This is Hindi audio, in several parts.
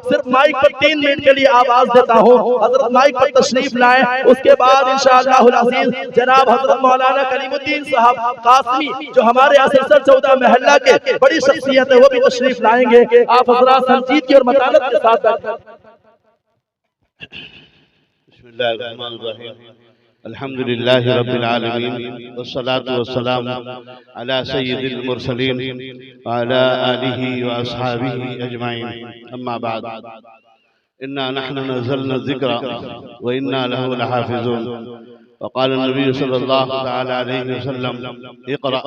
सिर्फ माइक पर 3 मिनट के लिए आवाज देता हूँ। हजरत माइक पर तशरीफ लाएं। उसके बाद इंशाअल्लाह अज़ीज जनाब हजरत मौलाना कलीमुद्दीन साहब कासमी जो हमारे असरसर 14 महल्ला के बड़ी शख्सियत है वो भी तशरीफ लाएंगे। आप हजरात संजीदगी और मतानत के साथ बैठें। बिस्मिल्लाहिर्रहमानिर्रहीम अल्हम्दुलिल्लाहि रब्बिल आलमीन वस्सलातु वस्सलामु अला सय्यिदिल मुरसलीन व अला आलिहि व अस्हाबिहि अजमाइन अम्मा बाद इन्ना नहनु नज़्ज़लना ज़िक्रा व इन्ना लहु लहाफ़िज़ून वक़ाल नबी सल्लल्लाहु तआला अलैहि वसल्लम इक़रा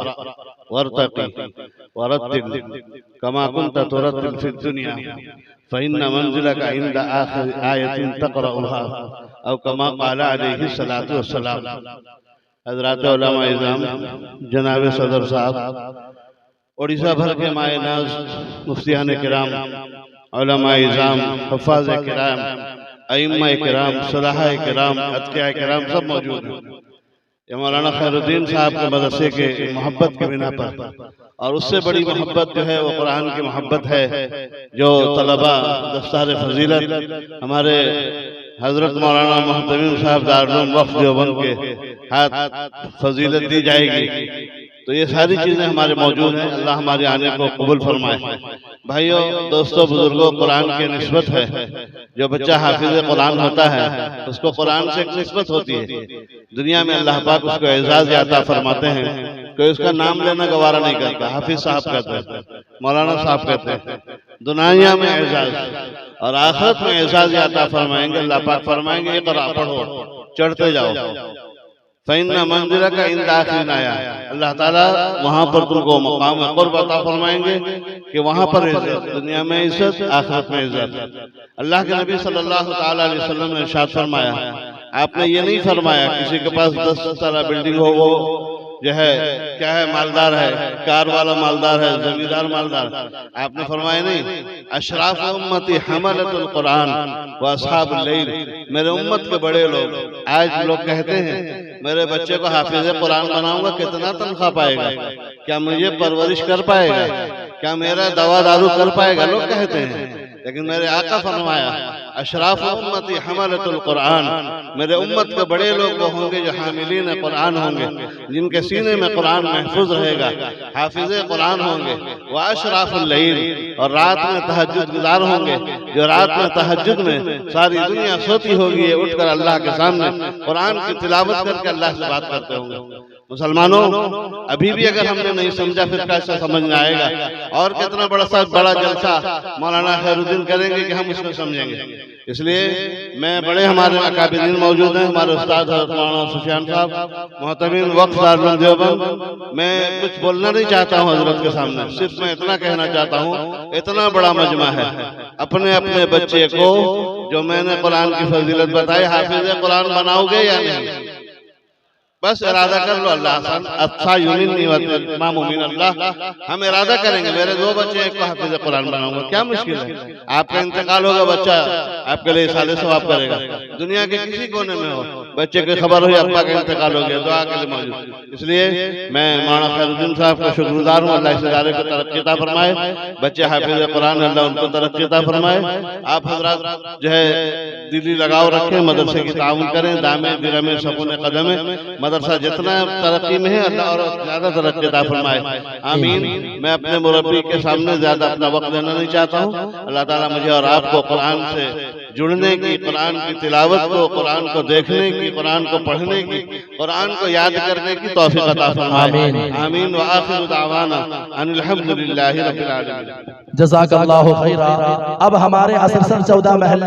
वरतक़ी वरत्तिल कमा कुन्त तुरत्तिल फ़िद दुनिया फ़इन्ना मंज़िलका इंदा आखिर आयतिन तक़रउहा औ कमा क़ाल अलैहि सलातु वस्सलाम। हज़रात उलमा इज़ाम, जनाब सदर साहब, उड़ीसा भर के माए नाज मुफ्तियान किराम, उलमा इज़ाम, हुफ़ाज़ किराम, अइम्मा किराम, सलाहा किराम, अत्किया किराम सब मौजूद हैं। ये मौलाना खैरुद्दीन साहब के मदरसे के मोहब्बत के बिना पर, और उससे बड़ी मोहब्बत जो है वो कुरान की मोहब्बत है, जो तलबा दस्तार फजीलत हमारे हजरत मौलाना मोहतमीम साहब दारुल वक्फ देवबंद के हाथ फजीलत दी जाएगी। तो ये सारी चीजें हमारे मौजूद हैं। अल्लाह हमारे आने को कबूल फरमाए। भाइयों, दोस्तों, बुजुर्गों, कुरान की निस्बत है। जो बच्चा हाफिज कुरान होता है उसको कुरान से एक निस्बत होती है। दुनिया में अल्लाह पाक उसको एजाज अता फरमाते हैं, कोई उसका नाम लेना गवारा नहीं करता। हाफिज साहब कहते हैं, मौलाना साहब कहते हैं। दुनिया में एजाज और आखिरत में एजाज अता फरमाएंगे। अल्लाह पाक फरमाएंगे इक़रा, पढ़ो, चढ़ते जाओ, फ़इन्ना मंज़िलका इंदा आखिर आया। अल्लाह ताला वहाँ पर तुमको मकाम क़ुर्ब अता फरमाएंगे कि वहाँ पर इज्जत, दुनिया में इज्जत, आखिरत में इज्जत। अल्लाह के नबी सल्लल्लाहु अलैहि वसल्लम ने इरशाद फरमाया, आपने ये नहीं फरमाया किसी के पास 10 तला बिल्डिंग हो, वो जो है क्या है, मालदार है, कार वाला मालदार है, जमींदार मालदार। आपने फरमाया नहीं, अशराफ उम्मती हमलतुल कुरान व अस्हाबुल लैल, मेरे उम्मत के बड़े लोग। आज लोग कहते हैं मेरे बच्चे को हाफिज कुरान बनाऊंगा, कितना तनख्वाह पाएगा, क्या मुझे परवरिश कर पाएगा, क्या मेरा दवा दारू कर पाएगा, लोग कहते हैं। लेकिन मेरे आका फरमाया अशराफ उम्मती हमलतुल कुरान, मेरे उम्मत के बड़े लोग वो होंगे जो हामिलीन कुरान होंगे, जिनके सीने में कुरान महफूज रहेगा, हाफिज कुरान होंगे। व अशराफुल लैल, और रात में तहज्जुद गुजार होंगे, जो रात में तहज्जुद में सारी दुनिया सोती होगी, उठकर अल्लाह के सामने कुरान की तिलावत करके अल्लाह से बात करते होंगे। मुसलमानों, अभी भी अगर हमने नहीं समझा फिर कैसे समझ में आएगा। और कितना बड़ा जलसा मौलाना खैरुद्दीन करेंगे कि हम उसमें समझेंगे। इसलिए मैं बड़े हमारे अकाबिरीन मौजूद हैं, हमारे उस्ताद मौलाना सुफियान साहब, मोहतमीम वक्फ दारुल देवबंद। मैं कुछ बोलना नहीं चाहता हूँ हजरत के सामने, सिर्फ मैं इतना कहना चाहता हूँ, इतना बड़ा मजमा है, अपने अपने बच्चे को जो मैंने कुरान की फजीलत बताई, हाफिज कुरान बनाओगे या नहीं? बस इरादा कर लो। अल्लाह अच्छा यूनिन अल्लाह, हम इरादा करेंगे मेरे 2 बच्चे एक को हाफिज कुरान बनाऊंगा, क्या मुश्किल है। आपका इंतकाल होगा, बच्चा आपके लिए साले सवाब करेगा। दुनिया के किसी कोने में हो, बच्चे की खबर हुई अब्बा का इंतकाल हो गया, दुआ के लिए मौजूद। इसलिए मैं मौलाना खैरुद्दीन साहब का शुक्रगुजार हूँ। अल्लाह इस इदारे को तरक्की अता फरमाए, बच्चे हाफिज कुरान, अल्लाह उनको तरक्की अता फरमाए। आप हजरात जो है दिली लगाव रखें, मदरसे की ताउन करें, दामे दिरमे सकुने कदमे, मदरसा जितना तरक्की में है अल्लाह और ज्यादा तरक्की अता फरमाए, आमीन। मैं अपने मुरब्बी के सामने ज्यादा अपना वक्त देना नहीं चाहता हूँ। अल्लाह ताला मुझे और आपको कुरान से जुड़ने की, कुरान की तिलावत को, कुरान को देखने की, कुरान को पढ़ने की, कुरान को याद करने की तौफीक अता फरमाए, आमीन। व आखिरु दावाना अनिल हम्दुलिल्लाहि रब्बिल आलमीन। जज़ाकल्लाहु खैरा। अब हमारे असरसर 14 महल्ले